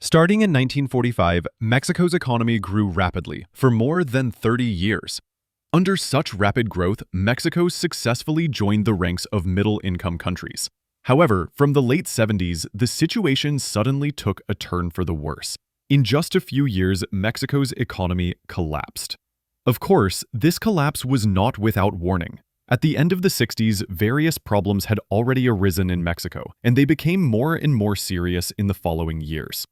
Starting in 1945, Mexico's economy grew rapidly for more than 30 years. Under such rapid growth, Mexico successfully joined the ranks of middle-income countries. However, from the late 70s, the situation suddenly took a turn for the worse. In just a few years, Mexico's economy collapsed. Of course, this collapse was not without warning. At the end of the 60s, various problems had already arisen in Mexico, and they became more and more serious in the following years.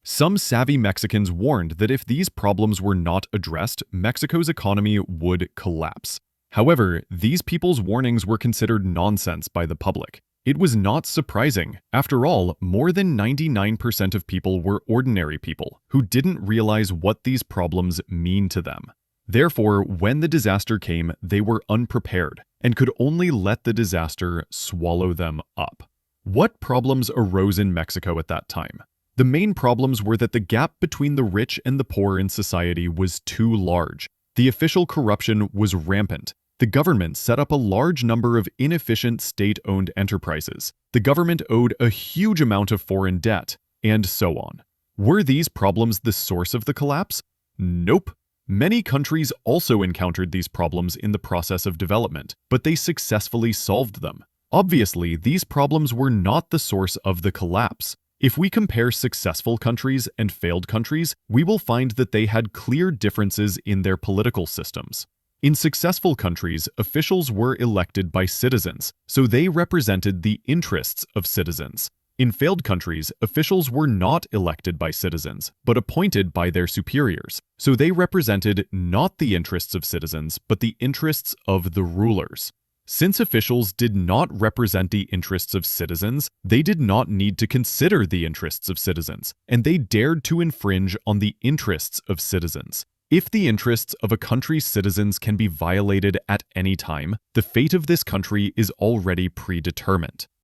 Some savvy Mexicans warned that if these problems were not addressed, Mexico's economy would collapse. However, these people's warnings were considered nonsense by the public. It was not surprising. After all, more than 99% of people were ordinary people who didn't realize what these problems mean to them. Therefore, when the disaster came, they were unprepared and could only let the disaster swallow them up. What problems arose in Mexico at that time? The main problems were that the gap between the rich and the poor in society was too large. The official corruption was rampant. The government set up a large number of inefficient state-owned enterprises. The government owed a huge amount of foreign debt, and so on. Were these problems the source of the collapse? Nope. Many countries also encountered these problems in the process of development, but they successfully solved them. Obviously, these problems were not the source of the collapse. If we compare successful countries and failed countries, we will find that they had clear differences in their political systems. In successful countries, officials were elected by citizens, so they represented the interests of citizens. In failed countries, officials were not elected by citizens, but appointed by their superiors, so they represented not the interests of citizens, but the interests of the rulers. Since officials did not represent the interests of citizens, they did not need to consider the interests of citizens, and they dared to infringe on the interests of citizens. If the interests of a country's citizens can be violated at any time, the fate of this country is already predetermined.